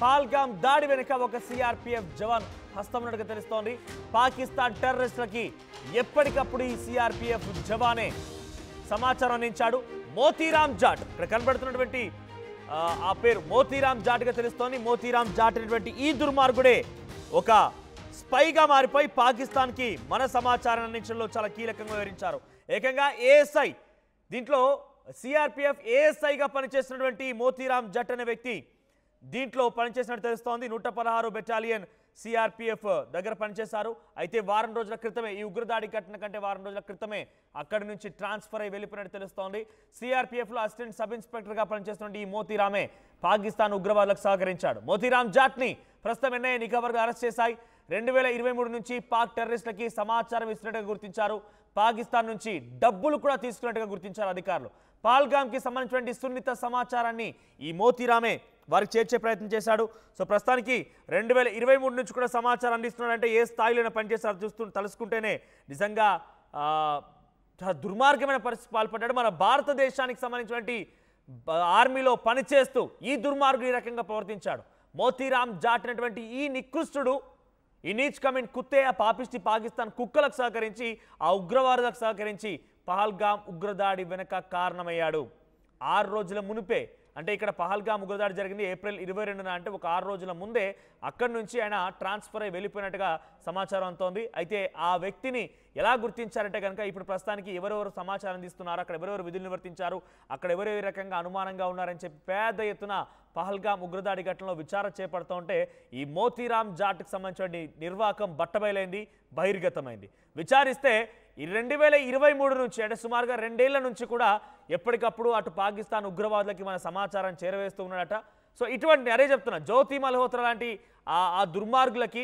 పహల్గామ్ దాడి వెనుక ఒక సిఆర్పిఎఫ్ జవాన్ హస్తం ఉన్నట్టుగా తెలుస్తోంది. పాకిస్తాన్ టెర్రరిస్టులకి ఎప్పటికప్పుడు ఈ సిఆర్పిఎఫ్ జవానే సమాచారం అందించాడు. మోతీరామ్ జాట్ ఇక్కడ కనబడుతున్నటువంటి ఆ పేరు మోతీరామ్ జాట్గా తెలుస్తోంది. మోతీరామ్ జాట్ అనేటువంటి ఈ దుర్మార్గుడే ఒక స్పైగా మారిపోయి పాకిస్తాన్కి మన సమాచారం అందించడంలో చాలా కీలకంగా వివరించారు. ఏకంగా ఏఎస్ఐ దీంట్లో సిఆర్పిఎఫ్ ఏఎస్ఐగా పనిచేస్తున్నటువంటి మోతీరామ్ జట్ అనే వ్యక్తి దీంట్లో పనిచేసినట్టు తెలుస్తోంది. 116 బెటాలియన్ సిఆర్పిఎఫ్ దగ్గర పనిచేశారు. అయితే వారం రోజుల క్రితమే ఈ ఉగ్రదాడి ఘటన కంటే వారం రోజుల క్రితమే అక్కడి నుంచి ట్రాన్స్ఫర్ అయి వెళ్ళిపోయినట్టు తెలుస్తోంది. సిఆర్పిఎఫ్లో అసిస్టెంట్ సబ్ ఇన్స్పెక్టర్గా పనిచేస్తున్న ఈ మోతీరామే పాకిస్తాన్ ఉగ్రవాదులకు సహకరించాడు. మోతీరామ్ జాట్ని ప్రస్తుతం ఎన్ఐఏ నిఘా వర్గాలు అరెస్ట్ చేశాయి. 2023 నుంచి పాక్ టెర్రరిస్టులకి సమాచారం ఇస్తున్నట్టుగా గుర్తించారు. పాకిస్తాన్ నుంచి డబ్బులు కూడా తీసుకున్నట్టుగా గుర్తించారు అధికారులు. పహల్గామ్కి సంబంధించినటువంటి సున్నిత సమాచారాన్ని ఈ మోతీరామే వారికి చేర్చే ప్రయత్నం చేశాడు. సో ప్రస్తుతానికి 2023 నుంచి కూడా సమాచారం అందిస్తున్నాడంటే ఏ స్థాయిలో పనిచేశారు తలుసుకుంటేనే నిజంగా దుర్మార్గమైన పరిస్థితి పాల్పడ్డాడు. మన భారతదేశానికి సంబంధించినటువంటి ఆర్మీలో పనిచేస్తూ ఈ దుర్మార్గుడు ఈ రకంగా ప్రవర్తించాడు. మోతీరామ్ జాట్ అనేటువంటి ఈ నికృష్టుడు ఈ నీచ్ కమిన్ కుత్తే ఆ పాపిష్టి పాకిస్తాన్ కుక్కలకు సహకరించి ఆ ఉగ్రవాదులకు సహకరించి పహల్గామ్ ఉగ్రదాడి వెనక కారణమయ్యాడు. 6 రోజుల మునిపే అంటే ఇక్కడ పహల్గామ్ ఉగ్రదాడి జరిగింది ఏప్రిల్ 22న, అంటే ఒక 6 రోజుల ముందే అక్కడి నుంచి ఆయన ట్రాన్స్ఫర్ అయి వెళ్ళిపోయినట్టుగా సమాచారం అంతోంది. అయితే ఆ వ్యక్తిని ఎలా గుర్తించారంటే కనుక ఇప్పుడు ప్రస్తుతానికి ఎవరెవరు సమాచారం అందిస్తున్నారు, అక్కడ ఎవరెవరు విధులు నిర్వర్తించారు, అక్కడ ఎవరెవరి రకంగా అనుమానంగా ఉన్నారని చెప్పి పెద్ద ఎత్తున పహల్గామ్ ఉగ్రదాడి ఘటనలో విచారణ చేపడుతూ ఉంటే ఈ మోతీరామ్ జాట్కి సంబంధించిన నిర్వాకం బట్టబయలైంది, బహిర్గతమైంది. విచారిస్తే ఈ 2023 నుంచి అంటే సుమారుగా 2 ఏళ్ల నుంచి కూడా ఎప్పటికప్పుడు అటు పాకిస్తాన్ ఉగ్రవాదులకి మన సమాచారం చేరవేస్తూ ఉన్నాడట. సో ఇటువంటి అరే చెప్తున్నా జ్యోతి మల్హోత్రా లాంటి ఆ దుర్మార్గులకి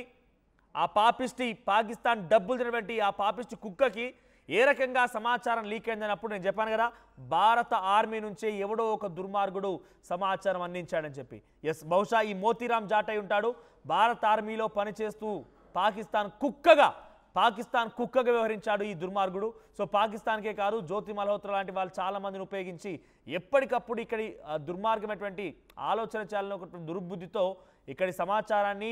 ఆ పాపిస్టి పాకిస్తాన్ డబ్బులు తినటువంటి ఆ పాపిస్టి కుక్కకి ఏ రకంగా సమాచారం లీక్ అయిందన్నప్పుడు నేను చెప్పాను కదా, భారత ఆర్మీ నుంచే ఎవడో ఒక దుర్మార్గుడు సమాచారం అందించాడని చెప్పి. ఎస్, బహుశా ఈ మోతీరామ్ జాట్ అయి ఉంటాడు. భారత ఆర్మీలో పనిచేస్తూ పాకిస్తాన్ కుక్కగా వ్యవహరించాడు ఈ దుర్మార్గుడు. సో పాకిస్తాన్కే కాదు జ్యోతి మల్హోత్రా లాంటి వాళ్ళు చాలా మందిని ఉపయోగించి ఎప్పటికప్పుడు ఇక్కడి దుర్మార్గమైనటువంటి ఆలోచన చేయాలని దుర్బుద్ధితో ఇక్కడి సమాచారాన్ని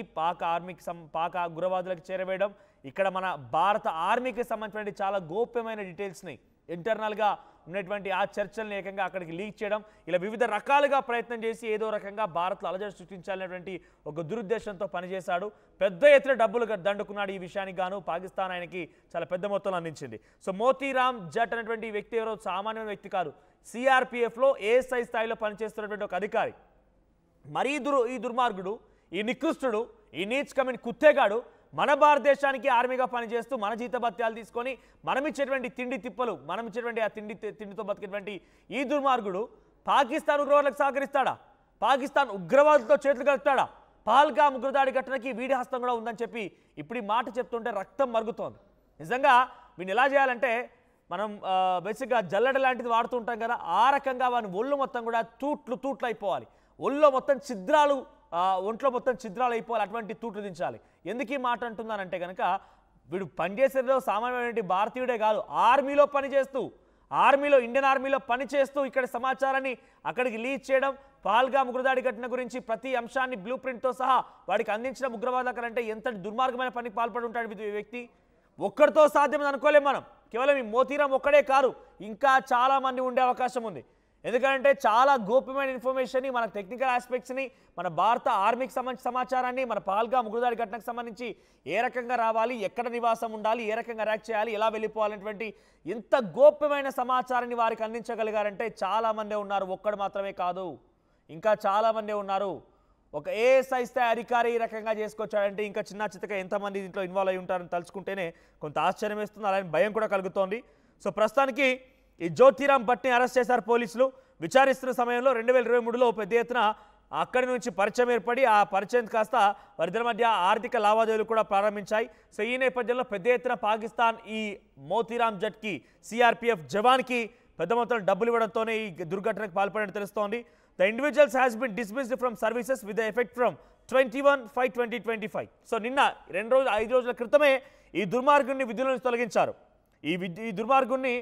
పాక ఉగ్రవాదులకు చేరవేయడం, ఇక్కడ మన భారత ఆర్మీకి సంబంధించిన చాలా గోప్యమైన డీటెయిల్స్ని ఇంటర్నల్గా ఉన్నటువంటి ఆ చర్చల్ని ఏకంగా అక్కడికి లీక్ చేయడం, ఇలా వివిధ రకాలుగా ప్రయత్నం చేసి ఏదో రకంగా భారత్లో అలజడి సృష్టించాలనేటువంటి ఒక దురుద్దేశంతో పనిచేశాడు. పెద్ద ఎత్తున డబ్బులు దండుకున్నాడు. ఈ విషయానికి గాను పాకిస్తాన్ ఆయనకి చాలా పెద్ద మొత్తంలో అందించింది. సో మోతీరామ్ జట్ అనేటువంటి వ్యక్తి ఎవరో సామాన్యమైన వ్యక్తి కాదు. సిఆర్పిఎఫ్లో ఏఎస్ఐ స్థాయిలో పనిచేస్తున్నటువంటి ఒక అధికారి. మరీ ఈ దుర్మార్గుడు, ఈ నికృష్టుడు, ఈ నీచ్ కమిన్ కుత్తేగాడు మన భారతదేశానికి ఆర్మీగా పనిచేస్తూ మన జీతభత్యాలు తీసుకొని మనం ఇచ్చేటువంటి తిండి తిప్పలు, మనం ఇచ్చేటువంటి ఆ తిండితో బతికేటువంటి ఈ దుర్మార్గుడు పాకిస్తాన్ ఉగ్రవాదులకు సహకరిస్తాడా? పాకిస్తాన్ ఉగ్రవాదులతో చేతులు కలుపుతాడా? పహల్గామ్ ఉగ్రదాడి ఘటనకి వీడి హస్తం కూడా ఉందని చెప్పి ఇప్పుడు ఈ మాట చెప్తుంటే రక్తం మరుగుతోంది. నిజంగా వీడిని ఎలా చేయాలంటే మనం బేసిక్గా జల్లెడ లాంటిది వాడుతూ ఉంటాం కదా, ఆ రకంగా వాని ఒళ్ళు మొత్తం కూడా తూట్లు అయిపోవాలి. ఒళ్ళో మొత్తం ఛిద్రాలు, ఒంట్లో మొత్తం ఛిద్రాలు అయిపోవాలి, అటువంటి తూట్లు దించాలి. ఎందుకు ఈ మాట అంటున్నానంటే కనుక వీడు పనిచేసేదో సామాన్యమైన భారతీయుడే కాదు, ఆర్మీలో ఇండియన్ ఆర్మీలో పనిచేస్తూ ఇక్కడ సమాచారాన్ని అక్కడికి లీక్ చేయడం, పహల్గామ్ ఉగ్రదాడి ఘటన గురించి ప్రతి అంశాన్ని బ్లూ ప్రింట్తో సహా వాడికి అందించిన ఉగ్రవాదకంటే ఎంత దుర్మార్గమైన పనికి పాల్పడి ఉంటాడు ఈ వ్యక్తి. ఒక్కడితో సాధ్యమని అనుకోలేం మనం. కేవలం ఈ మోతీరామ్ ఒక్కడే కాదు, ఇంకా చాలా మంది ఉండే అవకాశం ఉంది. ఎందుకంటే చాలా గోప్యమైన ఇన్ఫర్మేషన్ని, మన టెక్నికల్ ఆస్పెక్ట్స్ని, మన భారత ఆర్మీకి సంబంధించిన సమాచారాన్ని, మన పహల్గామ్ ఉగ్రదాడి ఘటనకు సంబంధించి ఏ రకంగా రావాలి, ఎక్కడ నివాసం ఉండాలి, ఏ రకంగా ర్యాక్ చేయాలి, ఎలా వెళ్ళిపోవాలనేటువంటి ఇంత గోప్యమైన సమాచారాన్ని వారికి అందించగలిగారంటే చాలామందే ఉన్నారు. ఒక్కడు మాత్రమే కాదు, ఇంకా చాలామందే ఉన్నారు. ఒక ఏఎస్ఐ స్థాయి అధికారి ఈ రకంగా చేసుకొచ్చాడంటే ఇంకా చిన్న చిత్తగా ఎంతమంది దీంట్లో ఇన్వాల్వ్ అయి ఉంటారని తలుచుకుంటేనే కొంత ఆశ్చర్యం వేస్తుంది, అలాగే భయం కూడా కలుగుతోంది. సో ప్రస్తుతానికి ఈ జ్యోతిరామ్ భట్ని అరెస్ట్ చేశారు పోలీసులు. విచారిస్తున్న సమయంలో 2023లో పెద్ద ఎత్తున అక్కడి నుంచి పరిచయం ఏర్పడి ఆ పరిచయం కాస్త వారిద్దరి మధ్య ఆర్థిక లావాదేవీలు కూడా ప్రారంభించాయి. సో ఈ నేపథ్యంలో పెద్ద ఎత్తున పాకిస్తాన్ ఈ మోతీరామ్ జట్కి సిఆర్పిఎఫ్ జవాన్కి పెద్ద మొత్తంలో డబ్బులు ఇవ్వడంతోనే ఈ దుర్ఘటనకు పాల్పడినట్టు తెలుస్తోంది. The individuals has been dismissed from services with the effect from 21/5/2025. So నిన్న 5 రోజుల క్రితమే ఈ దుర్మార్గుని విధుల నుంచి తొలగించారు. ఈ దుర్మార్గుని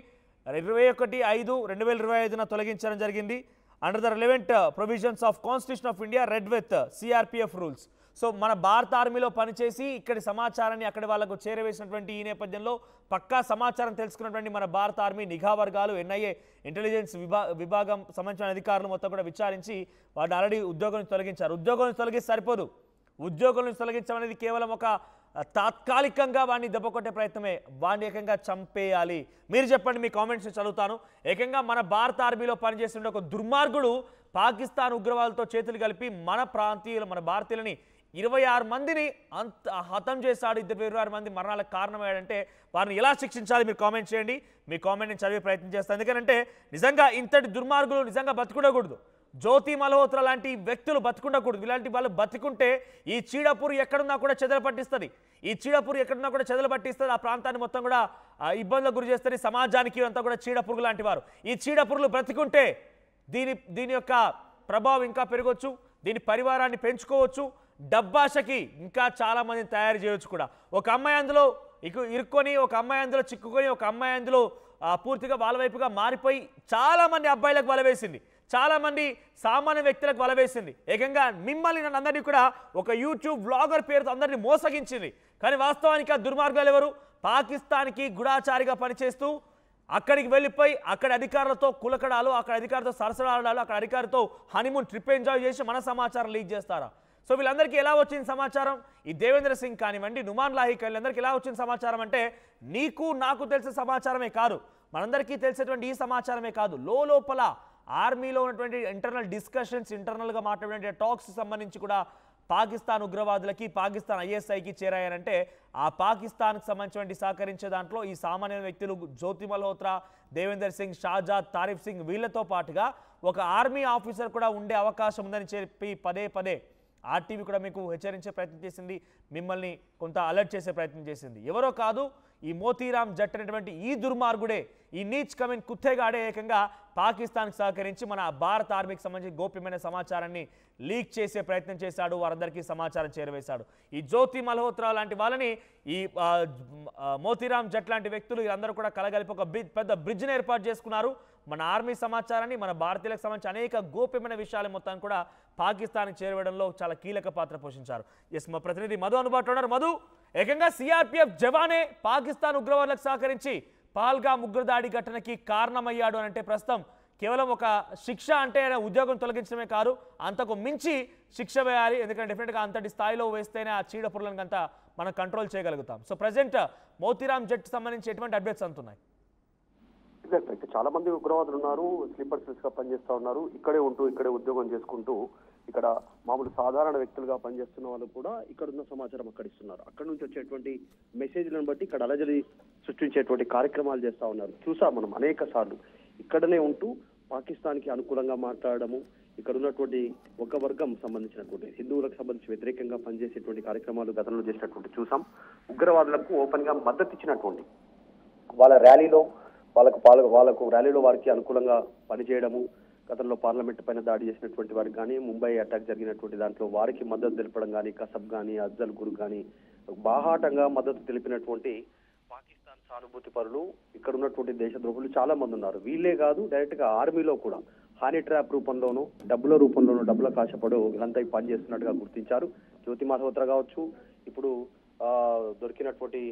21/5/2025న తొలగించడం జరిగింది. Under the relevant provisions of constitution of India red with CRPF rules. So మన భారత ఆర్మీలో పనిచేసి ఇక్కడి సమాచారాన్ని అక్కడి వాళ్ళకు చేరవేసినటువంటి ఈ నేపథ్యంలో పక్కా సమాచారం తెలుసుకున్నటువంటి మన భారత ఆర్మీ నిఘా వర్గాలు, ఎన్ఐఏ, ఇంటెలిజెన్స్ విభాగం సంబంధించిన అధికారులు మొత్తం కూడా విచారించి వాటిని ఆల్రెడీ ఉద్యోగం నుంచి తొలగించారు. ఉద్యోగం నుంచి తొలగిస్తే సరిపోదు, ఉద్యోగం నుంచి తొలగించడం అనేది కేవలం ఒక తాత్కాలికంగా వాడిని దెబ్బ కొట్టే ప్రయత్నమే, వాడిని ఏకంగా చంపేయాలి. మీరు చెప్పండి, మీ కామెంట్స్ చదువుతాను. ఏకంగా మన భారత ఆర్మీలో పనిచేస్తున్న ఒక దుర్మార్గుడు పాకిస్తాన్ ఉగ్రవాదులతో చేతులు కలిపి మన భారతీయులని 26 మందిని హతం చేశాడు. 26 మంది మరణాలకు కారణమయ్యాడంటే వారిని ఎలా శిక్షించాలి మీరు కామెంట్ చేయండి. మీ కామెంట్ నేను చదివే ప్రయత్నం చేస్తాను. ఎందుకంటే నిజంగా ఇంతటి దుర్మార్గులు నిజంగా బతుకుండకూడదు. జ్యోతి మల్హోత్రా లాంటి వ్యక్తులు బతుకుండకూడదు. ఇలాంటి వాళ్ళు బతుకుంటే ఈ చీడపూరు ఎక్కడున్నా కూడా చెదలు పట్టిస్తుంది. ఈ చీడపూరు ఎక్కడున్నా కూడా చెదలు పట్టిస్తుంది. ఆ ప్రాంతాన్ని మొత్తం కూడా ఇబ్బందులకు గురి చేస్తుంది. సమాజానికి అంతా కూడా చీడపురుగు లాంటి వారు. ఈ చీడపురుగులు బ్రతుకుంటే దీని యొక్క ప్రభావం ఇంకా పెరగవచ్చు, దీని పరివారాన్ని పెంచుకోవచ్చు, డబ్బాషకి ఇంకా చాలా మందిని తయారు చేయవచ్చు కూడా. ఒక అమ్మాయి అందులో ఇరుక్కొని, ఒక అమ్మాయి అందులో చిక్కుకొని, ఒక అమ్మాయి అందులో పూర్తిగా వాళ్ళ వైపుగా మారిపోయి చాలా మంది అబ్బాయిలకు వలవేసింది, చాలా మంది సామాన్య వ్యక్తులకు వలవేసింది. ఏకంగా మిమ్మల్ని నన్ను అందరినీ కూడా ఒక యూట్యూబ్ వ్లాగర్ పేరుతో అందరినీ మోసగించింది. కానీ వాస్తవానికి ఆ దుర్మార్గాలు ఎవరు? పాకిస్తాన్కి గుడాచారిగా పనిచేస్తూ అక్కడికి వెళ్ళిపోయి అక్కడి అధికారులతో కులకడాలు, అక్కడ అధికారులతో సరసలాడాలు, అక్కడ అధికారులతో హనీమూన్ ట్రిప్ ఎంజాయ్ చేసి మన సమాచారం లీక్ చేస్తారా? సో వీళ్ళందరికీ ఎలా వచ్చింది సమాచారం? ఈ దేవేంద్ర సింగ్ కానివ్వండి, నుమాన్ లాహిక్ వీళ్ళందరికీ ఎలా వచ్చింది సమాచారం అంటే నీకు నాకు తెలిసిన సమాచారమే కాదు, మనందరికీ తెలిసేటువంటి ఈ సమాచారమే కాదు, లోపల ఆర్మీలో ఉన్నటువంటి ఇంటర్నల్ డిస్కషన్స్, ఇంటర్నల్గా మాట్లాడే టాక్స్ సంబంధించి కూడా పాకిస్తాన్ ఉగ్రవాదులకి, పాకిస్తాన్ ఐఎస్ఐకి చేరాయనంటే ఆ పాకిస్తాన్కి సంబంధించినటువంటి సహకరించే దాంట్లో ఈ సామాన్య వ్యక్తులు జ్యోతి మల్హోత్రా, దేవేందర్ సింగ్, షాజాద్, తారిఫ్ సింగ్ వీళ్ళతో పాటుగా ఒక ఆర్మీ ఆఫీసర్ కూడా ఉండే అవకాశం ఉందని చెప్పి పదే ఆర్టీవీ కూడా మీకు హెచ్చరించే ప్రయత్నం చేసింది, మిమ్మల్ని కొంత అలర్ట్ చేసే ప్రయత్నం చేసింది. ఎవరో కాదు, ఈ మోతీరామ్ జట్ అనేటువంటి ఈ దుర్మార్గుడే, ఈ నీచ్ కమిన్ కుత్తేగాడే ఏకంగా పాకిస్తాన్కి సహకరించి మన భారత ఆర్మీకి సంబంధించి గోప్యమైన సమాచారాన్ని లీక్ చేసే ప్రయత్నం చేశాడు, వారందరికీ సమాచారం చేరవేశాడు. ఈ జ్యోతి మల్హోత్రా లాంటి వాళ్ళని, ఈ మోతీరామ్ జట్ లాంటి వ్యక్తులు అందరూ కూడా కలగలిపి ఒక పెద్ద బ్రిడ్జ్ని ఏర్పాటు చేసుకున్నారు. మన ఆర్మీ సమాచారాన్ని, మన భారతీయులకు సంబంధించి అనేక గోప్యమైన విషయాలు మొత్తం కూడా పాకిస్తాన్కి చేరవేయడంలో చాలా కీలక పాత్ర పోషించారు. ఎస్, మా ప్రతినిధి మధు అందుబాటులో ఉన్నారు. మధు, ఏకంగా సిఆర్పిఎఫ్ జవానే పాకిస్తాన్ ఉగ్రవాదులకు సహకరించి పహల్గామ్ ఉగ్రదాడి ఘటనకి కారణమయ్యాడు అని అంటే ప్రస్తుతం కేవలం ఒక శిక్ష అంటే ఉద్యోగం తొలగించడమే కాదు, అంతకు మించి శిక్ష వేయాలి. ఎందుకంటే డెఫినెట్గా అంతటి స్థాయిలో వేస్తేనే ఆ చీడపురులను అంతా మనం కంట్రోల్ చేయగలుగుతాం. సో ప్రజెంట్ మోతీరామ్ జట్ సంబంధించి ఎటువంటి అప్డేట్స్ అందుతున్నాయి? అయితే చాలా మంది ఉగ్రవాదులు ఉన్నారు, స్లీపర్ సెల్స్ గా పనిచేస్తా ఉన్నారు. ఇక్కడే ఉంటూ ఇక్కడే ఉద్యోగం చేసుకుంటూ ఇక్కడ మామూలు సాధారణ వ్యక్తులుగా పనిచేస్తున్న వాళ్ళు కూడా ఇక్కడ ఉన్న సమాచారం అక్కడ ఇస్తున్నారు. అక్కడ నుంచి వచ్చేటువంటి మెసేజ్లను బట్టి ఇక్కడ అలజడి సృష్టించేటువంటి కార్యక్రమాలు చేస్తా ఉన్నారు. చూసాం మనం అనేక సార్లు ఇక్కడనే ఉంటూ పాకిస్తాన్ కి అనుకూలంగా మాట్లాడము, ఇక్కడ ఉన్నటువంటి ఒక వర్గం సంబంధించినటువంటి హిందువులకు సంబంధించి వ్యతిరేకంగా పనిచేసేటువంటి కార్యక్రమాలు గతంలో చేసినటువంటి చూసాం. ఉగ్రవాదులకు ఓపెన్ గా మద్దతు ఇచ్చినటువంటి వాళ్ళ ర్యాలీలో వాళ్ళకు ర్యాలీలో వారికి అనుకూలంగా పనిచేయడము, గతంలో పార్లమెంట్ పైన దాడి చేసినటువంటి వారికి కానీ, ముంబై అటాక్ జరిగినటువంటి దాంట్లో వారికి మద్దతు తెలపడం కానీ, కసబ్ కానీ, అఫ్జల్ గురు కానీ బాహాటంగా మద్దతు తెలిపినటువంటి పాకిస్తాన్ సానుభూతి పరులు ఇక్కడ ఉన్నటువంటి దేశద్రోహులు చాలా మంది ఉన్నారు. వీళ్ళే కాదు, డైరెక్ట్ గా ఆర్మీలో కూడా హానీ ట్రాప్ రూపంలోనూ డబ్బులకు ఆశపడు వీళ్ళంతా పనిచేస్తున్నట్టుగా గుర్తించారు. జ్యోతి మల్హోత్రా కావచ్చు, ఇప్పుడు దొరికినటువంటి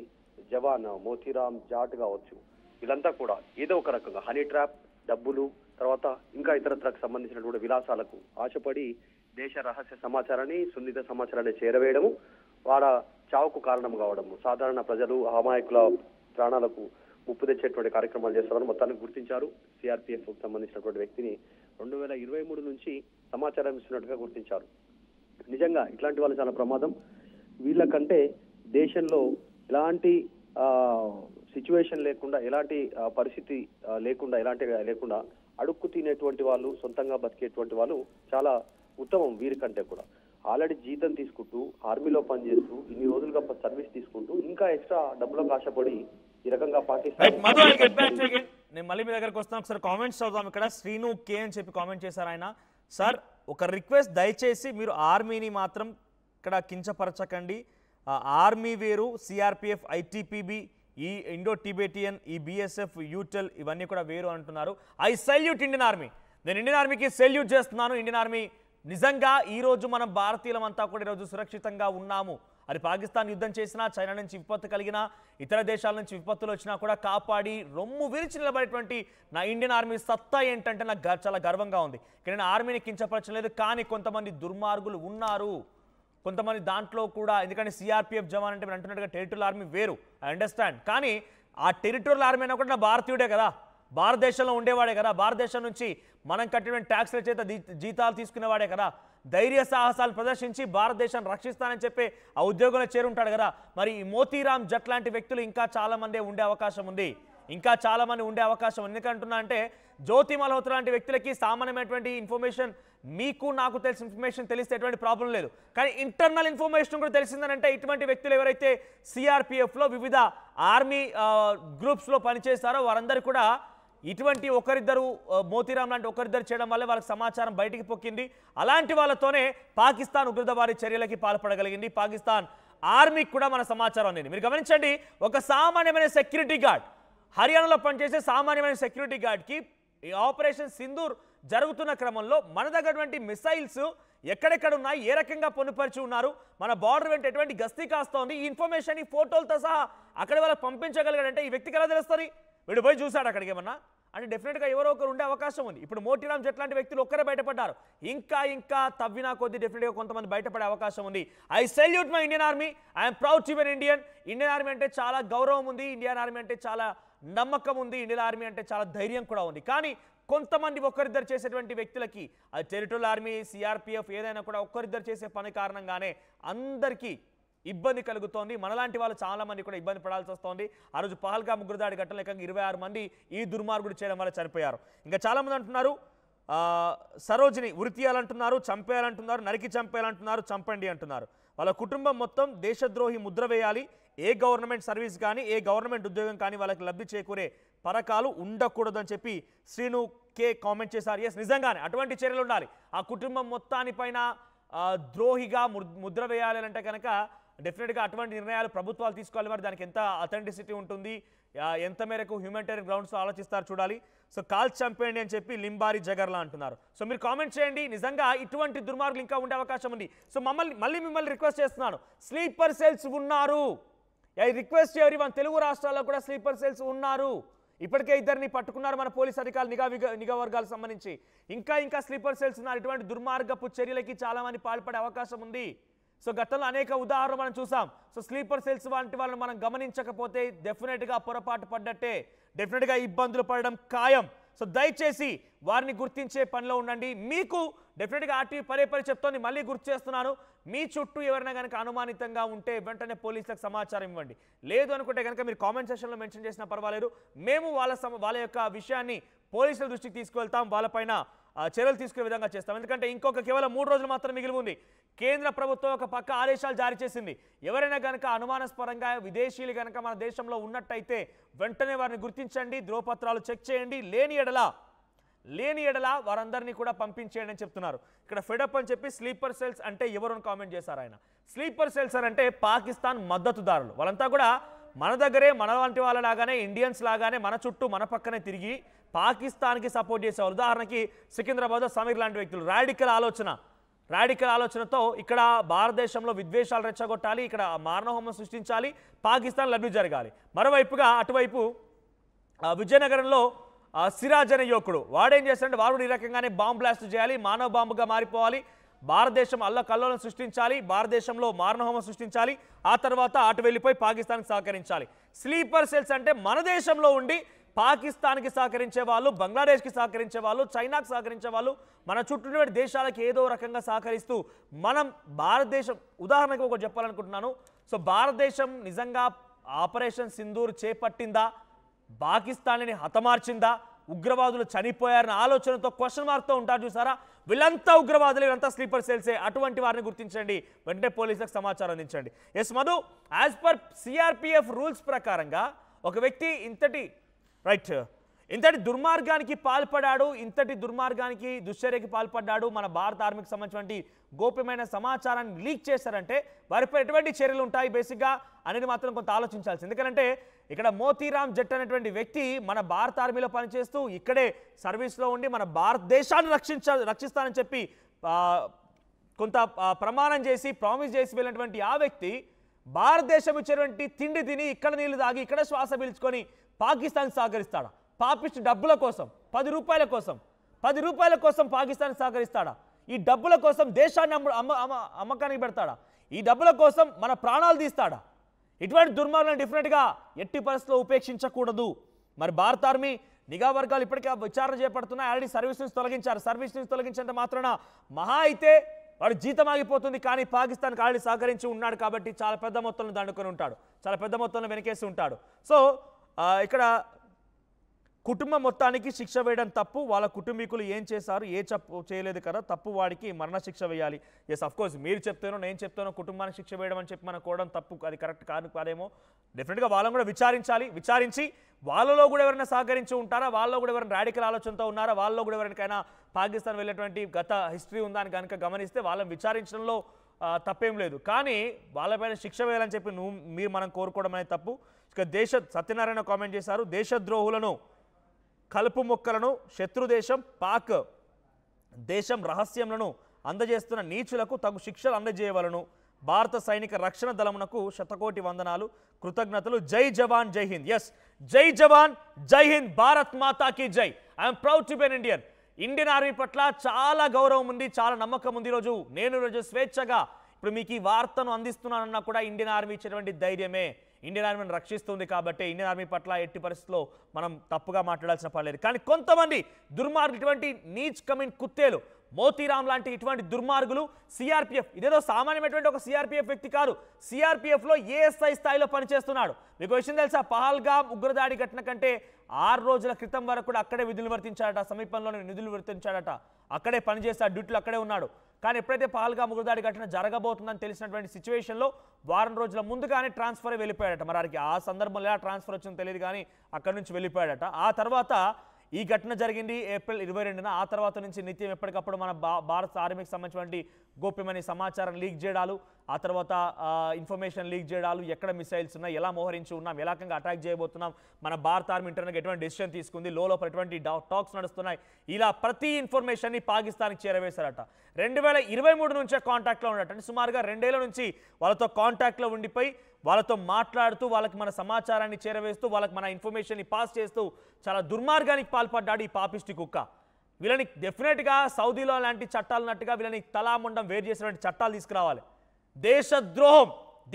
జవాన్ మోతీరామ్ జాట్ కావచ్చు, వీళ్ళంతా కూడా ఏదో ఒక రకంగా హనీ ట్రాప్, డబ్బులు, తర్వాత ఇంకా ఇతరత్రకు సంబంధించినటువంటి విలాసాలకు ఆశపడి దేశ రహస్య సమాచారాన్ని, సున్నిత సమాచారాన్ని చేరవేయడము, వాళ్ళ చావుకు కారణం కావడము, సాధారణ ప్రజలు, అమాయకుల ప్రాణాలకు ముప్పు తెచ్చేటువంటి కార్యక్రమాలు చేస్తారని మొత్తానికి గుర్తించారు. సిఆర్పిఎఫ్ కు సంబంధించినటువంటి వ్యక్తిని 2023 నుంచి సమాచారం ఇస్తున్నట్టుగా గుర్తించారు. నిజంగా ఇట్లాంటి వాళ్ళు చాలా ప్రమాదం. వీళ్ళకంటే దేశంలో ఎలాంటి సిచ్యువేషన్ లేకుండా, ఎలాంటి పరిస్థితి లేకుండా అడుక్కు తినేటువంటి వాళ్ళు, సొంతంగా బతికేటువంటి వాళ్ళు చాలా ఉత్తమం. వీరికంటే కూడా ఆల్రెడీ జీతం తీసుకుంటూ, ఆర్మీలో పనిచేస్తూ, ఇన్ని రోజులుగా సర్వీస్ తీసుకుంటూ ఇంకా ఎక్స్ట్రా డబ్బులకు ఆశపడి ఈ రకంగా పాకిస్తాన్. నేను మళ్ళీ మీ దగ్గరకు వస్తాను, ఒకసారి కామెంట్స్ చదువుదాం. ఇక్కడ శ్రీను కే అని చెప్పి కామెంట్ చేశారు ఆయన. సార్, ఒక రిక్వెస్ట్, దయచేసి మీరు ఆర్మీని మాత్రం ఇక్కడ కించపరచకండి. ఆర్మీ వేరు, సిఆర్పిఎఫ్, ఐటీపీబీ, ఈ ఇండో టిబెటియన్, ఈ బిఎస్ఎఫ్, యూటెల్ ఇవన్నీ కూడా వేరు అంటున్నారు. I salute Indian army. నేను ఇండియన్ ఆర్మీకి సెల్యూట్ చేస్తున్నాను. ఇండియన్ ఆర్మీ నిజంగా ఈరోజు మనం భారతీయులమంతా కూడా ఈరోజు సురక్షితంగా ఉన్నాము. అది పాకిస్తాన్ యుద్ధం చేసినా, చైనా నుంచి విపత్తు కలిగినా, ఇతర దేశాల నుంచి విపత్తులు వచ్చినా కూడా కాపాడి రొమ్ము విరిచి నిలబడేటువంటి నా ఇండియన్ ఆర్మీ సత్తా ఏంటంటే నాకు చాలా గర్వంగా ఉంది. ఇక్కడ నేను ఆర్మీని కించపరచలేదు, కానీ కొంతమంది దుర్మార్గులు ఉన్నారు. కొంతమంది దాంట్లో కూడా, ఎందుకంటే సిఆర్పిఎఫ్ జవాన్ అంటే మీరు అంటున్నట్టుగా టెరిటోరియల్ ఆర్మీ వేరు, ఐ అండర్స్టాండ్. కానీ ఆ టెరిటోరియల్ ఆర్మీ అయినా కూడా నా భారతీయుడే కదా, భారతదేశంలో ఉండేవాడే కదా, భారతదేశం నుంచి మనం కట్టిన ట్యాక్స్ల చేత జీతాలు తీసుకునేవాడే కదా, ధైర్య సాహసాలు ప్రదర్శించి భారతదేశాన్ని రక్షిస్తానని చెప్పి ఆ ఉద్యోగంలో చేరుంటాడు కదా. మరి ఈ మోతీరామ్ జట్ లాంటి వ్యక్తులు ఇంకా చాలామంది ఉండే అవకాశం ఉంది, ఇంకా చాలామంది ఉండే అవకాశం. ఎందుకంటున్నా అంటే జ్యోతి మల్హోత్రా లాంటి వ్యక్తులకి సామాన్యమైనటువంటి ఇన్ఫర్మేషన్, మీకు నాకు తెలిసిన ఇన్ఫర్మేషన్ తెలిస్తే ఎటువంటి ప్రాబ్లం లేదు. కానీ ఇంటర్నల్ ఇన్ఫర్మేషన్ కూడా తెలిసిందనంటే ఇటువంటి వ్యక్తులు ఎవరైతే సిఆర్పిఎఫ్లో వివిధ ఆర్మీ గ్రూప్స్లో పనిచేస్తారో వారందరూ కూడా ఇటువంటి ఒకరిద్దరు మోతీరామ్ లాంటి ఒకరిద్దరు చేయడం వల్ల వాళ్ళకి సమాచారం బయటికి పొక్కింది. అలాంటి వాళ్ళతోనే పాకిస్తాన్ ఉగ్రవాద చర్యలకి పాల్పడగలిగింది. పాకిస్తాన్ ఆర్మీకి కూడా మన సమాచారం అందింది. మీరు గమనించండి, ఒక సామాన్యమైన సెక్యూరిటీ గార్డ్, హర్యానాలో పనిచేసే సామాన్యమైన సెక్యూరిటీ గార్డ్కి ఈ ఆపరేషన్ సింధూర్ జరుగుతున్న క్రమంలో మన దగ్గరటువంటి మిసైల్స్ ఎక్కడెక్కడ ఉన్నాయి, ఏ రకంగా పొందుపరిచి ఉన్నారు, మన బార్డర్ వెంట ఎటువంటి గస్తీ కాస్తోంది, ఈ ఇన్ఫర్మేషన్ ఈ ఫోటోలతో సహా అక్కడ వాళ్ళకి పంపించగలిగాడంటే ఈ వ్యక్తికి ఎలా తెలుస్తుంది? వీడు పోయి చూశాడు అక్కడికి ఏమన్నా అంటే డెఫినెట్గా ఎవరో ఒకరు ఉండే అవకాశం ఉంది. ఇప్పుడు మోతీరామ్ జట్ లాంటి వ్యక్తులు ఒక్కరే బయటపడ్డారు, ఇంకా తవ్వినా కొద్దీ డెఫినెట్గా కొంతమంది బయటపడే అవకాశం ఉంది. I salute my Indian army, I'm proud to be an Indian. Indian army అంటే చాలా గౌరవం ఉంది, ఇండియన్ ఆర్మీ అంటే చాలా నమ్మకం ఉంది, ఇండియన్ ఆర్మీ అంటే చాలా ధైర్యం కూడా ఉంది. కానీ కొంతమంది ఒక్కరిద్దరు చేసేటువంటి వ్యక్తులకి, అది టెరిటోరియల్ ఆర్మీ, సిఆర్పిఎఫ్ ఏదైనా కూడా ఒక్కరిద్దరు చేసే పని కారణంగానే అందరికీ ఇబ్బంది కలుగుతోంది. మనలాంటి వాళ్ళు చాలా మంది కూడా ఇబ్బంది పడాల్సి వస్తోంది. ఆ రోజు పహల్గామ్ ఉగ్రదాడి ఘటనలో ఏకంగా 26 మంది ఈ దుర్మార్గుడు చేయడం వల్ల చనిపోయారు. ఇంకా చాలామంది అంటున్నారు సరోజిని ఉరి తీయాలంటున్నారు, చంపేయాలంటున్నారు, నరికి చంపేయాలంటున్నారు, చంపండి అంటున్నారు. వాళ్ళ కుటుంబం మొత్తం దేశద్రోహి ముద్ర వేయాలి, ఏ గవర్నమెంట్ సర్వీస్ కానీ ఏ గవర్నమెంట్ ఉద్యోగం కానీ వాళ్ళకి లబ్ధి చేకూరే పరకాలు ఉండకూడదని చెప్పి శ్రీను కే కామెంట్ చేశారు. ఎస్, నిజంగానే అటువంటి చర్యలు ఉండాలి. ఆ కుటుంబం మొత్తానిపైన ద్రోహిగా ముద్ర వేయాలి అంటే కనుక డెఫినెట్గా అటువంటి నిర్ణయాలు ప్రభుత్వాలు తీసుకోవాలి. మరి దానికి ఎంత అథెంటిసిటీ ఉంటుంది, ఎంత మేరకు హ్యూమానిటేరియన్ గ్రౌండ్స్లో ఆలోచిస్తారు చూడాలి. సో కాల్ చంపేయండి అని చెప్పి లింబారి జగర్లా అంటున్నారు. సో మీరు కామెంట్ చేయండి, నిజంగా ఇటువంటి దుర్మార్గులు ఇంకా ఉండే అవకాశం ఉంది. సో మిమ్మల్ని రిక్వెస్ట్ చేస్తున్నాను, స్లీపర్ సెల్స్ ఉన్నారు. ఐ రిక్వెస్ట్ ఎవరీవన్, తెలుగు రాష్ట్రాల్లో కూడా స్లీపర్ సెల్స్ ఉన్నారు. ఇప్పటికే ఇద్దరిని పట్టుకున్నారు మన పోలీస్ అధికారులు, నిఘా వర్గాలకు సంబంధించి. ఇంకా స్లీపర్ సెల్స్ ఉన్నారు. ఇటువంటి దుర్మార్గపు చర్యలకి చాలా మంది పాల్పడే అవకాశం ఉంది. సో గతంలో అనేక ఉదాహరణలు మనం చూసాం. సో స్లీపర్ సెల్స్ వంటి వాళ్ళని మనం గమనించకపోతే డెఫినెట్గా పొరపాటు పడ్డట్టే, డెఫినెట్గా ఇబ్బందులు పడడం ఖాయం. సో దయచేసి వారిని గుర్తించే పనిలో ఉండండి. మీకు డెఫినెట్గా ఆర్టీవీ పదే చెప్తోంది, మళ్ళీ గుర్తు చేస్తున్నాను, మీ చుట్టూ ఎవరైనా కనుక అనుమానితంగా ఉంటే వెంటనే పోలీసులకు సమాచారం ఇవ్వండి. లేదు అనుకుంటే కనుక మీరు కామెంట్ సెక్షన్లో మెన్షన్ చేసినా పర్వాలేదు, మేము వాళ్ళ యొక్క విషయాన్ని పోలీసుల దృష్టికి తీసుకువెళ్తాం, వాళ్ళపైన చర్యలు తీసుకునే విధంగా చేస్తాం. ఎందుకంటే ఇంకొక కేవలం 3 రోజులు మాత్రం మిగిలి ఉంది. కేంద్ర ప్రభుత్వం ఒక పక్క ఆదేశాలు జారీ చేసింది, ఎవరైనా కనుక అనుమానాస్పదంగా విదేశీయులు కనుక మన దేశంలో ఉన్నట్టయితే వెంటనే వారిని గుర్తించండి, ధ్రువపత్రాలు చెక్ చేయండి, లేని ఎడల వారందరినీ కూడా పంపించేయండి అని చెప్తున్నారు. ఇక్కడ ఫెడప్ అని చెప్పి స్లీపర్ సెల్స్ అంటే ఎవరు కామెంట్ చేశారు ఆయన. స్లీపర్ సెల్స్ అని అంటే పాకిస్తాన్ మద్దతుదారులు, వాళ్ళంతా కూడా మన దగ్గరే మన వంటి వాళ్ళలాగానే, ఇండియన్స్ లాగానే మన చుట్టూ మన పక్కనే తిరిగి పాకిస్తాన్కి సపోర్ట్ చేసేవాళ్ళు. ఉదాహరణకి సికింద్రాబాద్లో సమీర్ లాంటి వ్యక్తులు రాడికల్ ఆలోచనతో ఇక్కడ భారతదేశంలో విద్వేషాలు రెచ్చగొట్టాలి, ఇక్కడ మారణహోమం సృష్టించాలి, పాకిస్తాన్ లబ్ధి జరగాలి. మరోవైపుగా అటువైపు విజయనగరంలో సిరాజ్ అనే యువకుడు వాడేం చేస్తాడంటే వాడు ఈ రకంగానే బాంబ్ బ్లాస్ట్ చేయాలి, మానవ బాంబుగా మారిపోవాలి, భారతదేశం అల్లకల్లోలం సృష్టించాలి, భారతదేశంలో మారణహోమం సృష్టించాలి, ఆ తర్వాత అటు వెళ్ళిపోయి పాకిస్తాన్కి సహకరించాలి. స్లీపర్ సెల్స్ అంటే మన దేశంలో ఉండి పాకిస్తాన్కి సహకరించే వాళ్ళు, బంగ్లాదేశ్కి సహకరించే వాళ్ళు, చైనాకి సహకరించే వాళ్ళు, మన చుట్టూ దేశాలకు ఏదో రకంగా సహకరిస్తూ మనం భారతదేశం, ఉదాహరణకు ఒకటి చెప్పాలనుకుంటున్నాను. సో భారతదేశం నిజంగా ఆపరేషన్ సింధూర్ చేపట్టిందా, పాకిస్తాన్ని హతమార్చిందా, ఉగ్రవాదులు చనిపోయారన్న ఆలోచనతో క్వశ్చన్ మార్క్తో ఉంటారు చూసారా, వీళ్ళంతా ఉగ్రవాదులు, వీళ్ళంతా స్లీపర్ సెల్సే. అటువంటి వారిని గుర్తించండి, వెంటనే పోలీసులకు సమాచారం అందించండి. Yes Madhu, as per CRPF rules ప్రకారంగా ఒక వ్యక్తి ఇంతటి దుర్మార్గానికి పాల్పడాడు, ఇంతటి దుర్మార్గానికి దుశ్చర్యకి పాల్పడ్డాడు, మన భారత ఆర్మీకి సంబంధించినటువంటి గోప్యమైన సమాచారాన్ని లీక్ చేశారంటే వారిపై ఎటువంటి చర్యలు ఉంటాయి బేసిక్గా అనేది మాత్రం కొంత ఆలోచించాల్సింది. ఎందుకంటే ఇక్కడ మోతీరామ్ జట్ అనేటువంటి వ్యక్తి మన భారత ఆర్మీలో పనిచేస్తూ ఇక్కడే సర్వీస్లో ఉండి మన భారతదేశాన్ని రక్షిస్తానని చెప్పి కొంత ప్రమాణం చేసి ప్రామిస్ చేసి వెళ్ళినటువంటి ఆ వ్యక్తి భారతదేశం ఇచ్చేటువంటి తిండి తిని ఇక్కడ నీళ్లు తాగి ఇక్కడ శ్వాస పీల్చుకొని పాకిస్తాన్ సహకరిస్తాడా? పాపిస్ట్ డబ్బుల కోసం 10 రూపాయల కోసం పాకిస్తాన్ సహకరిస్తాడా? ఈ డబ్బుల కోసం దేశాన్ని అమ్మకానికి పెడతాడా? ఈ డబ్బుల కోసం మన ప్రాణాలు తీస్తాడా? ఇటువంటి దుర్మార్గాలను డెఫినెట్గా ఎట్టి పరిస్థితుల్లో ఉపేక్షించకూడదు. మరి భారత ఆర్మీ నిఘా వర్గాలు ఇప్పటికే విచారణ చేపడుతున్నాయి. ఆల్రెడీ సర్వీస్ నుంచి తొలగించారు. సర్వీస్ నుంచి తొలగించేంత మాత్రాన మహా అయితే వాడు జీతం ఆగిపోతుంది, కానీ పాకిస్తాన్కి ఆల్రెడీ సహకరించి ఉన్నాడు కాబట్టి చాలా పెద్ద మొత్తంలో దండుకొని ఉంటాడు, చాలా పెద్ద మొత్తంలో వెనకేసి ఉంటాడు. సో ఇక్కడ కుటుంబం మొత్తానికి శిక్ష వేయడం తప్పు. వాళ్ళ కుటుంబీకులు ఏం చేశారు, ఏ చేయలేదు కదా, తప్పు వాడికి మరణ శిక్ష వేయాలి. ఎస్ అఫ్ కోర్స్ మీరు చెప్తానో నేను చెప్తానో కుటుంబానికి శిక్ష వేయడం అని చెప్పి మనం కోవడం తప్పు, అది కరెక్ట్ కాదేమో. డెఫినెట్గా వాళ్ళని కూడా విచారించి వాళ్ళలో కూడా ఎవరైనా సహకరించి ఉంటారా, వాళ్ళలో కూడా ఎవరైనా రాడికల్ ఆలోచనతో ఉన్నారా, వాళ్ళలో కూడా ఎవరికైనా పాకిస్తాన్ వెళ్ళేటువంటి గత హిస్టరీ ఉందా అని కనుక గమనిస్తే వాళ్ళని విచారించడంలో తప్పేం లేదు. కానీ వాళ్ళపైన శిక్ష వేయాలని చెప్పి మనం కోరుకోవడం అనేది తప్పు. ఇక సత్యనారాయణ కామెంట్ చేశారు, దేశద్రోహులను కలుపు మొక్కలను శత్రుదేశం పాక్ దేశం రహస్యంలను అందజేస్తున్న నీచులకు తగు శిక్షలు అందజేయవలను. భారత సైనిక రక్షణ దళమునకు శతకోటి వందనాలు, కృతజ్ఞతలు. జై జవాన్ జై హింద్. ఎస్, జై జవాన్ జై హింద్, భారత్ మాతాకి జై. I'm proud to be an Indian. Indian army పట్ల చాలా గౌరవం ఉంది, చాలా నమ్మకం ఉంది. నేను స్వేచ్ఛగా ఇప్పుడు మీకు ఈ వార్తను అందిస్తున్నానన్నా కూడా ఇండియన్ ఆర్మీ ఇచ్చేటువంటి ధైర్యమే ఇండియన్ ఆర్మీని రక్షిస్తుంది. కాబట్టి ఇండియన్ ఆర్మీ పట్ల ఎట్టి పరిస్థితుల్లో మనం తప్పుగా మాట్లాడాల్సిన పని లేదు. కానీ కొంతమంది దుర్మార్గులు, ఇటువంటి నీచ్ కమిన్ కుత్తేలు, మోతీరామ్ లాంటి ఇటువంటి దుర్మార్గులు సిఆర్పిఎఫ్, ఇదేదో సామాన్యమైనటువంటి ఒక సిఆర్పిఎఫ్ వ్యక్తి కాదు, సిఆర్పిఎఫ్లో ఏఎస్ఐ స్థాయిలో పనిచేస్తున్నాడు. మీకు విషయం తెలుసా, పహల్గామ్ ఉగ్రదాడి ఘటన కంటే 6 రోజుల క్రితం వరకు కూడా అక్కడే విధులు వర్తించాడట, సమీపంలోనే విధులు వర్తించాడట, అక్కడే పనిచేస్తాడు, డ్యూటీలో అక్కడే ఉన్నాడు. కానీ ఎప్పుడైతే పహల్గామ్ ఉగ్రదాడి ఘటన జరగబోతుందని తెలిసినటువంటి సిచ్యువేషన్లో వారం రోజుల ముందుగానే ట్రాన్స్ఫర్ వెళ్ళిపోయాడట. మరి ఆ సందర్భంలో ఎలా ట్రాన్స్ఫర్ వచ్చిందో తెలియదు, కానీ అక్కడి నుంచి వెళ్ళిపోయాడట. ఆ తర్వాత ఈ ఘటన జరిగింది ఏప్రిల్ 22న. ఆ తర్వాత నుంచి నిత్యం ఎప్పటికప్పుడు మన భారత ఆర్మీకి సంబంధించినటువంటి గోప్యమైన సమాచారం లీక్ చేయడాలు, ఆ తర్వాత ఇన్ఫర్మేషన్ లీక్ చేయడాలు, ఎక్కడ మిసైల్స్ ఉన్నాయి, ఎలా మోహరించి ఉన్నాం, ఎలా అటాక్ చేయబోతున్నాం, మన భారత ఆర్మీ ఇంటర్నల్గా ఎటువంటి డెసిషన్ తీసుకుంది, లోపల ఎటువంటి టాక్స్ నడుస్తున్నాయి, ఇలా ప్రతి ఇన్ఫర్మేషన్ని పాకిస్తాన్కి చేరవేశారట. 2023 నుంచే కాంటాక్ట్లో ఉండట, అంటే సుమారుగా 2 ఏళ్ల నుంచి వాళ్ళతో కాంటాక్ట్లో ఉండిపోయి వాళ్ళతో మాట్లాడుతూ వాళ్ళకి మన సమాచారాన్ని చేరవేస్తూ వాళ్ళకి మన ఇన్ఫర్మేషన్ని పాస్ చేస్తూ చాలా దుర్మార్గానికి పాల్పడ్డాడు ఈ పాపిస్టి కుక్క. వీళ్ళని డెఫినెట్గా సౌదీలో లాంటి చట్టాలు ఉన్నట్టుగా వీళ్ళని తలాముండం వేరు చేసినటువంటి చట్టాలు తీసుకురావాలి.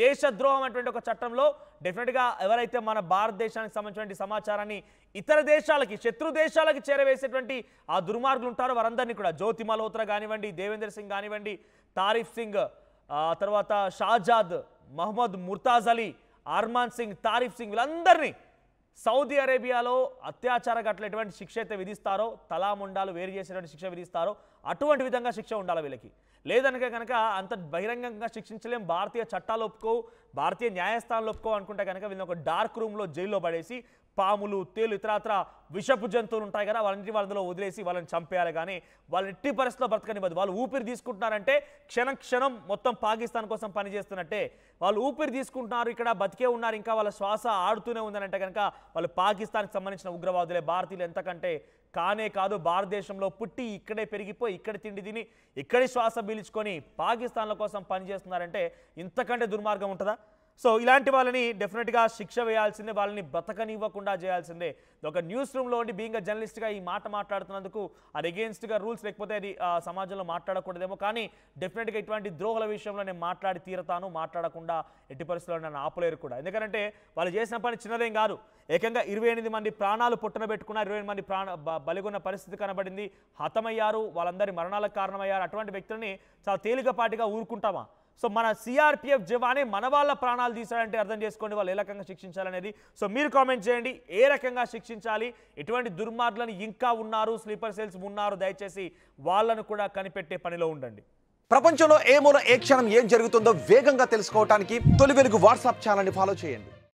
దేశద్రోహం అటువంటి ఒక చట్టంలో డెఫినెట్గా ఎవరైతే మన భారతదేశానికి సంబంధించిన సమాచారాన్ని ఇతర దేశాలకి, శత్రు దేశాలకి చేరవేసేటువంటి ఆ దుర్మార్గులు ఉంటారో వారందరినీ కూడా, జ్యోతి మల్హోత్రా కానివ్వండి, దేవేంద్ర సింగ్ కానివ్వండి, తారిఫ్ సింగ్, తర్వాత షాజాద్, మహమ్మద్ ముర్తాజ్ అలీ, అర్మాన్ సింగ్, తారిఫ్ సింగ్, వీళ్ళందరినీ సౌదీ అరేబియాలో అత్యాచార ఘటనలు ఎటువంటి శిక్ష అయితే విధిస్తారో, తలాముండాలు వేరు చేసేటువంటి శిక్ష విధిస్తారో అటువంటి విధంగా శిక్ష ఉండాలి వీళ్ళకి. లేదనక కనుక అంత బహిరంగంగా శిక్షించలేం, భారతీయ చట్టాలు ఒప్పుకోవు, భారతీయ న్యాయస్థానాలు ఒప్పుకోవు అనుకుంటే కనుక వీళ్ళని ఒక డార్క్ రూమ్లో జైల్లో పడేసి పాములు, తేలు, ఇతరత్ర విషపు జంతువులు ఉంటాయి కదా, వాళ్ళని వాళ్ళలో వదిలేసి వాళ్ళని చంపేయాలి. కానీ వాళ్ళు ఎట్టి పరిస్థితుల్లో బ్రతకనివ్వదు. వాళ్ళు ఊపిరి తీసుకుంటున్నారంటే క్షణం మొత్తం పాకిస్తాన్ కోసం పనిచేస్తున్నట్టే. వాళ్ళు ఊపిరి తీసుకుంటున్నారు, ఇక్కడ బతికే ఉన్నారు, ఇంకా వాళ్ళ శ్వాస ఆడుతూనే ఉందనంటే కనుక వాళ్ళు పాకిస్తాన్కి సంబంధించిన ఉగ్రవాదులే. భారతీయులు ఎంతకంటే కానే కాదు, భారతదేశంలో పుట్టి ఇక్కడే పెరిగిపోయి ఇక్కడ తిండి తిని ఇక్కడి శ్వాస పీల్చుకొని పాకిస్తాన్ల కోసం పనిచేస్తున్నారంటే ఇంతకంటే దుర్మార్గం ఉంటుందా? సో ఇలాంటి వాళ్ళని డెఫినెట్గా శిక్ష వేయాల్సిందే, వాళ్ళని బతకనివ్వకుండా చేయాల్సిందే. ఒక న్యూస్ రూమ్లో ఉండి బీయింగ్ జర్నలిస్ట్గా ఈ మాట మాట్లాడుతున్నందుకు అది అగేన్స్ట్గా రూల్స్, లేకపోతే అది సమాజంలో మాట్లాడకూడదేమో. కానీ డెఫినెట్గా ఇటువంటి ద్రోహుల విషయంలో నేను మాట్లాడి తీరతాను, మాట్లాడకుండా ఎట్టి పరిస్థితుల్లో నన్ను ఆపలేరు కూడా. ఎందుకంటే వాళ్ళు చేసిన పని చిన్నదేం కాదు. ఏకంగా 28 మంది ప్రాణాలు పుట్టన పెట్టుకున్నారు, 28 మంది బలిగొన్న పరిస్థితి కనబడింది, హతమయ్యారు, వాళ్ళందరి మరణాలకు కారణమయ్యారు. అటువంటి వ్యక్తులని చాలా తేలికపాటిగా ఊరుకుంటామా? సో మన సిఆర్పిఎఫ్ జవానే మన వాళ్ళ ప్రాణాలు తీశారంటే అర్థం చేసుకోండి వాళ్ళు ఏ రకంగా శిక్షించాలనేది. సో మీరు కామెంట్ చేయండి, ఏ రకంగా శిక్షించాలి, ఎటువంటి దుర్మార్గులను ఇంకా ఉన్నారు, స్లీపర్ సెల్స్ ఉన్నారు, దయచేసి వాళ్ళను కూడా కనిపెట్టే పనిలో ఉండండి. ప్రపంచంలో ఏ మూల ఏ క్షణం ఏం జరుగుతుందో వేగంగా తెలుసుకోవడానికి తొలి వెలుగు వాట్సాప్ ఛానల్ని ఫాలో చేయండి.